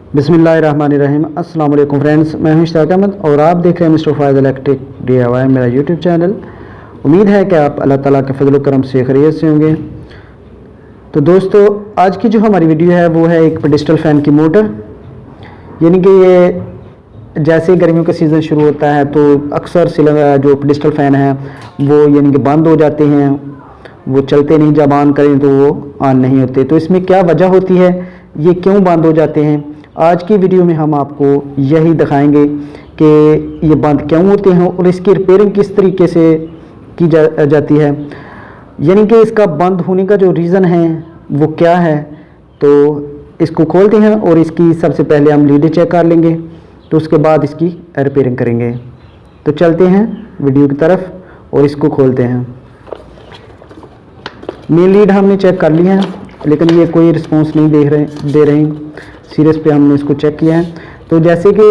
बिस्मिल्लाहिर्रहमानिर्रहीम। अस्सलाम वालेकुम फ्रेंड्स, मैं हूं इश्ताक अहमद और आप देख रहे हैं मिस्टर फ़ायज़ इलेक्ट्रिक DIY मेरा यूट्यूब चैनल। उम्मीद है कि आप अल्लाह ताला के फजल करम से खैरियत से होंगे। तो दोस्तों, आज की जो हमारी वीडियो है वो है एक पेडिस्टल फ़ैन की मोटर। यानी कि ये जैसे गर्मियों का सीज़न शुरू होता है तो अक्सर जो पेडिस्टल फ़ैन है वो यानी कि बंद हो जाते हैं, वो चलते नहीं, जब ऑन करें तो वो ऑन नहीं होते। तो इसमें क्या वजह होती है, ये क्यों बंद हो जाते हैं, आज की वीडियो में हम आपको यही दिखाएंगे कि ये बंद क्यों होते हैं और इसकी रिपेयरिंग किस तरीके से की जाती है। यानी कि इसका बंद होने का जो रीज़न है वो क्या है। तो इसको खोलते हैं और इसकी सबसे पहले हम लीड चेक कर लेंगे, तो उसके बाद इसकी रिपेयरिंग करेंगे। तो चलते हैं वीडियो की तरफ और इसको खोलते हैं। मेन लीड हमने चेक कर ली है, लेकिन ये कोई रिस्पॉन्स नहीं दे रही। सीरीज पे हमने इसको चेक किया है। तो जैसे कि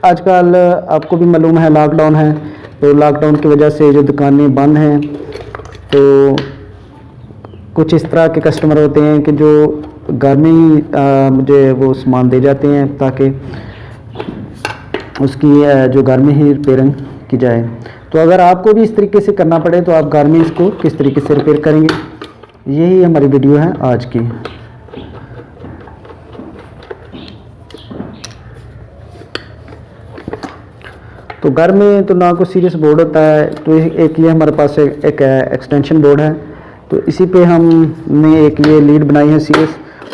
आजकल आपको भी मालूम है लॉकडाउन है, तो लॉकडाउन की वजह से जो दुकानें बंद हैं, तो कुछ इस तरह के कस्टमर होते हैं कि जो घर में ही मुझे वो सामान दे जाते हैं ताकि उसकी जो घर में ही रिपेयरिंग की जाए। तो अगर आपको भी इस तरीके से करना पड़े तो आप घर में इसको किस तरीके से रिपेयर करेंगे, यही हमारी वीडियो है आज की। तो घर में तो ना कोई सीरियस बोर्ड होता है, तो एक ये हमारे पास एक एक्सटेंशन बोर्ड है, तो इसी पे हमने एक ये लीड बनाई है सीरीज।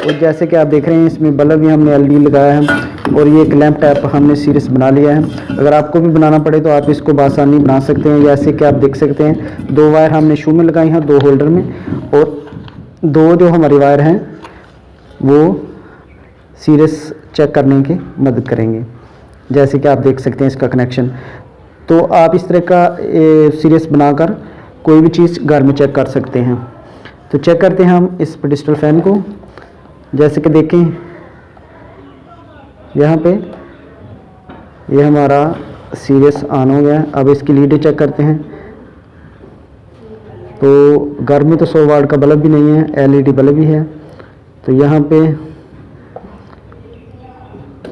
और जैसे कि आप देख रहे हैं इसमें बल्ब भी हमने LED लगाया है और ये एक लैंप टैप हमने सीरीज बना लिया है। अगर आपको भी बनाना पड़े तो आप इसको बआसानी बना सकते हैं। जैसे कि आप देख सकते हैं 2 वायर हमने शू में लगाई हैं, 2 होल्डर में, और 2 जो हमारी वायर हैं वो सीरीज चेक करने की मदद करेंगे। जैसे कि आप देख सकते हैं इसका कनेक्शन। तो आप इस तरह का सीरीज बनाकर कोई भी चीज़ घर में चेक कर सकते हैं। तो चेक करते हैं हम इस पेडिस्टल फ़ैन को। जैसे कि देखें यहाँ पे ये हमारा सीरीज ऑन हो गया। अब इसकी लीड चेक करते हैं। तो घर में तो 100 वाट का बल्ब भी नहीं है, LED बल्ब ही है। तो यहाँ पे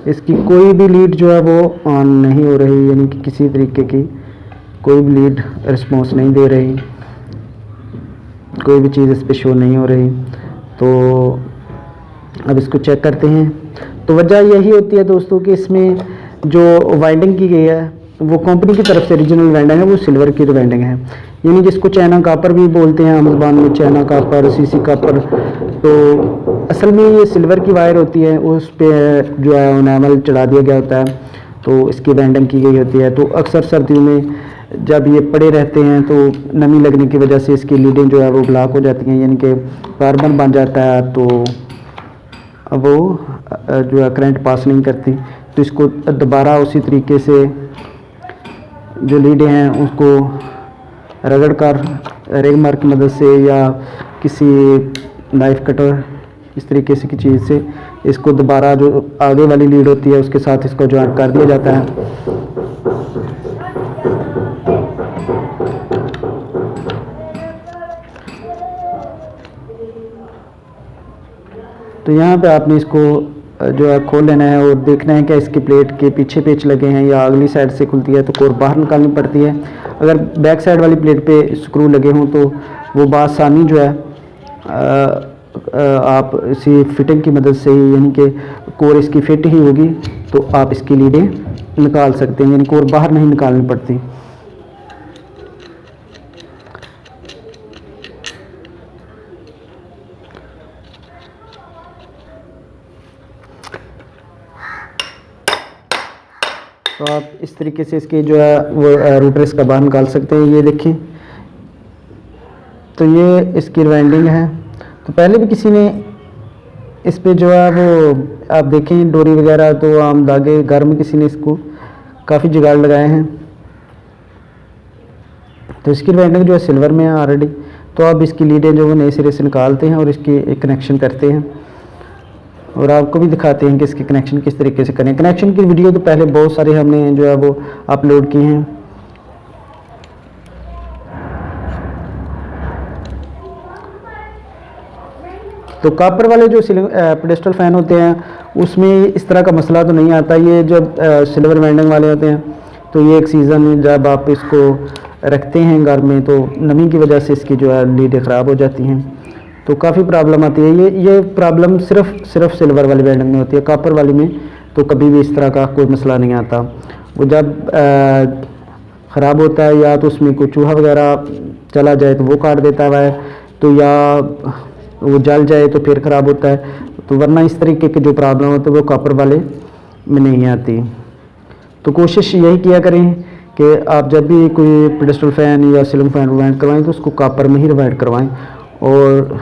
इसकी कोई भी लीड जो है वो ऑन नहीं हो रही, यानी कि किसी तरीके की कोई भी लीड रिस्पॉन्स नहीं दे रही, कोई भी चीज़ इस पर शो नहीं हो रही। तो अब इसको चेक करते हैं। तो वजह यही होती है दोस्तों कि इसमें जो वाइंडिंग की गई है वो कंपनी की तरफ से ओरिजिनल वाइंडिंग है, वो सिल्वर की वाइंडिंग है, यानी जिसको चाइना कापर भी बोलते हैं आम ज़बान में, चाइना कापर, CC कापर। तो असल में ये सिल्वर की वायर होती है, उस पर जो है एनामल चढ़ा दिया गया होता है, तो इसकी वाइंडिंग की गई होती है। तो अक्सर सर्दियों में जब ये पड़े रहते हैं तो नमी लगने की वजह से इसकी लीडें जो है वो ब्लॉक हो जाती हैं, यानी कि कार्बन बन जाता है, तो वो जो है करंट पास नहीं करती। तो इसको दोबारा उसी तरीके से जो लीडें हैं उसको रगड़ कर रेग मार की मदद से या किसी नाइफ कटर इस तरीके से की चीज़ से इसको दोबारा जो आगे वाली लीड होती है उसके साथ इसको ज्वाइंट कर दिया जाता है। तो यहाँ पे आपने इसको जो है खोल लेना है और देखना है कि इसकी प्लेट के पीछे पेच लगे हैं या अगली साइड से खुलती है तो कोर बाहर निकालनी पड़ती है। अगर बैक साइड वाली प्लेट पे स्क्रू लगे हों तो वो बआसानी जो है आप इसी फिटिंग की मदद से ही, यानी कि कोर इसकी फिट ही होगी तो आप इसकी लीडें निकाल सकते हैं, यानी कोर बाहर नहीं निकालनी पड़ती। तो आप इस तरीके से इसके जो है वो रूटर इसका बाहर निकाल सकते हैं। ये देखिए, तो ये इसकी वाइंडिंग है। तो पहले भी किसी ने इस पे जो है वो आप देखें डोरी वगैरह, तो आम धागे घर में किसी ने इसको काफ़ी जुगाड़ लगाए हैं। तो इसकी वाइंडिंग जो है सिल्वर में है ऑलरेडी। तो अब इसकी लीडें जो वो नए सिरे से निकालते हैं और इसकी एक कनेक्शन करते हैं और आपको भी दिखाते हैं कि इसके कनेक्शन किस तरीके से करें। कनेक्शन की वीडियो तो पहले बहुत सारे हमने जो है वो अपलोड किए हैं। तो कॉपर वाले जो पेडेस्टल फ़ैन होते हैं उसमें इस तरह का मसला तो नहीं आता। ये जब सिल्वर वेंडिंग वाले होते हैं तो ये एक सीज़न में जब आप इसको रखते हैं घर में तो नमी की वजह से इसकी जो है लीडें ख़राब हो जाती हैं, तो काफ़ी प्रॉब्लम आती है। ये प्रॉब्लम सिर्फ सिल्वर वाली वेंडिंग में होती है। कॉपर वाली में तो कभी भी इस तरह का कोई मसला नहीं आता। वो जब ख़राब होता है या तो उसमें कोई चूहा वगैरह चला जाए तो वो काट देता है, तो या वो जल जाए तो फिर ख़राब होता है। तो वरना इस तरीके की जो प्रॉब्लम होती है वो कॉपर वाले में नहीं आती। तो कोशिश यही किया करें कि आप जब भी कोई पेडेस्टल फ़ैन या सीलिंग फ़ैन रिवाइंड करवाएं तो उसको कॉपर में ही रिवाइंड करवाएं, और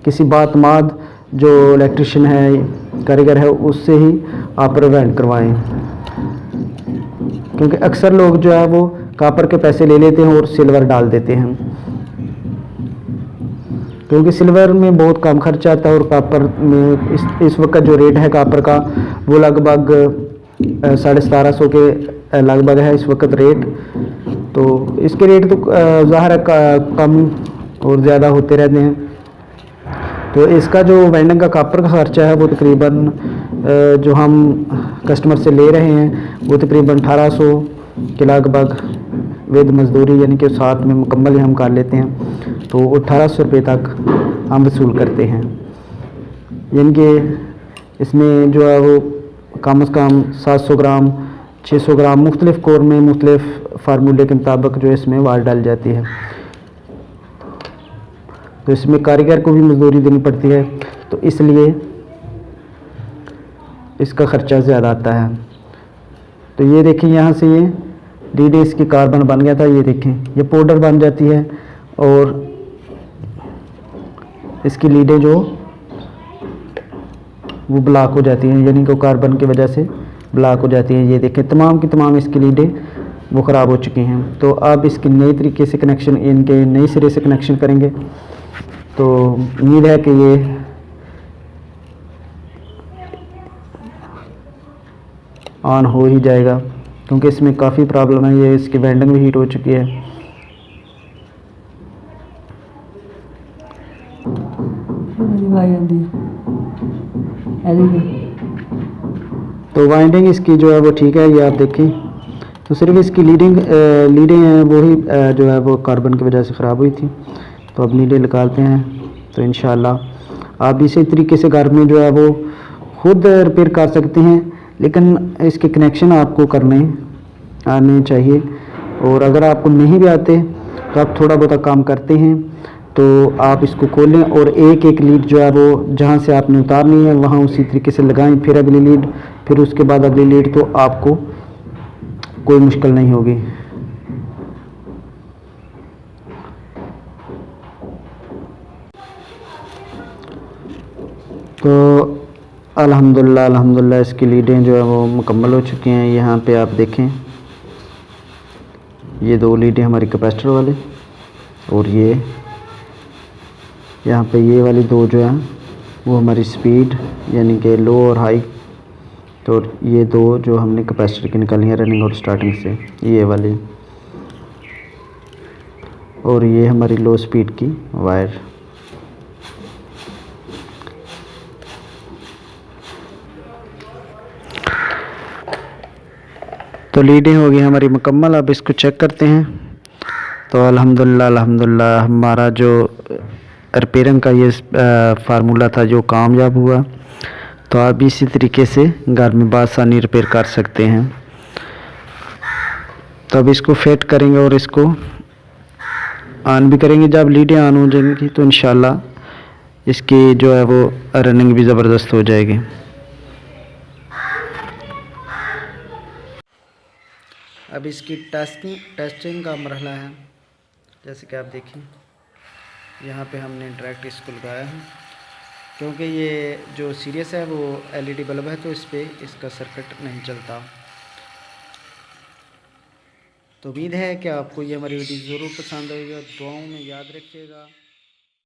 किसी बातमाद जो इलेक्ट्रिशियन है, कारीगर है, उससे ही आप रिवाइंड करवाएं। क्योंकि अक्सर लोग जो है वो कॉपर के पैसे ले लेते हैं और सिल्वर डाल देते हैं, क्योंकि सिल्वर में बहुत कम खर्चा आता है और कॉपर में इस वक्त जो रेट है कॉपर का वो लगभग 1750 के लगभग है इस वक्त रेट। तो इसके रेट तो ज़ाहिर है कम और ज़्यादा होते रहते हैं। तो इसका जो वेंडिंग का कॉपर का खर्चा है वो तकरीबन जो हम कस्टमर से ले रहे हैं वो तकरीबन 1800 के लगभग विद मजदूरी, यानी कि साथ में मुकम्मल ही हम कर लेते हैं, तो 1800 रुपये तक हम वसूल करते हैं। यानी कि इसमें जो है वो कम से कम 700 ग्राम 600 ग्राम मुख्तलिफ़ कोर में मुख्तलिफ़ फार्मूले के मुताबिक जो इसमें वार डाल जाती है। तो इसमें कारीगर को भी मजदूरी देनी पड़ती है, तो इसलिए इसका ख़र्चा ज़्यादा आता है। तो ये देखें यहाँ से ये लीड इसकी कार्बन बन गया था, ये देखें ये पाउडर बन जाती है और इसकी लीडें जो वो ब्लॉक हो जाती हैं, यानी कि कार्बन की वजह से ब्लॉक हो जाती हैं। ये देखें तमाम की तमाम इसकी लीडें वो ख़राब हो चुकी हैं। तो अब इसकी नई तरीके से कनेक्शन, इनके नए सिरे से कनेक्शन करेंगे, तो उम्मीद है कि ये ऑन हो ही जाएगा, क्योंकि इसमें काफ़ी प्रॉब्लम है। ये इसकी वेंडिंग भी हीट हो चुकी है। तो वाइंडिंग इसकी जो है वो ठीक है, ये आप देखें। तो सिर्फ इसकी लीडें हैं वो ही जो है वो कार्बन की वजह से ख़राब हुई थी। तो अब लीडें निकालते हैं, तो इंशाल्लाह आप इसी तरीके से घर में जो है वो खुद रिपेयर कर सकते हैं, लेकिन इसके कनेक्शन आपको करने आने चाहिए। और अगर आपको नहीं भी आते तो आप थोड़ा बहुत काम करते हैं तो आप इसको खोलें और एक एक लीड जो है वो जहाँ से आपने उतारनी है वहाँ उसी तरीके से लगाएं, फिर अगली लीड, फिर उसके बाद अगली लीड, तो आपको कोई मुश्किल नहीं होगी। तो अल्हम्दुलिल्लाह इसकी लीडें जो है वो मुकम्मल हो चुकी हैं। यहाँ पे आप देखें ये 2 लीडें हमारी कैपेसिटर वाले, और ये यहाँ पे ये वाली 2 जो हैं वो हमारी स्पीड यानी कि लो और हाई। तो ये 2 जो हमने कैपेसिटर की निकाली है रनिंग और स्टार्टिंग से, ये वाली, और ये हमारी लो स्पीड की वायर। तो लीडें हो गई हमारी मुकम्मल। अब इसको चेक करते हैं। तो अल्हम्दुलिल्लाह हमारा जो रिपेयरिंग का ये फार्मूला था जो कामयाब हुआ। तो आप इसी तरीके से घर में बआसानी रिपेयर कर सकते हैं। तो अब इसको फिट करेंगे और इसको ऑन भी करेंगे। जब लीडें ऑन हो जाएंगी तो इंशाल्लाह इसकी जो है वो रनिंग भी ज़बरदस्त हो जाएगी। अब इसकी टेस्टिंग का मरहला है। जैसे कि आप देखें यहाँ पे हमने डायरेक्ट इसको लगाया है, क्योंकि ये जो सीरियस है वो एलईडी बल्ब है, तो इस पर इसका सर्किट नहीं चलता। तो उम्मीद है कि आपको ये हमारी वीडियो ज़रूर पसंद आएगी। दुआओं में याद रखिएगा।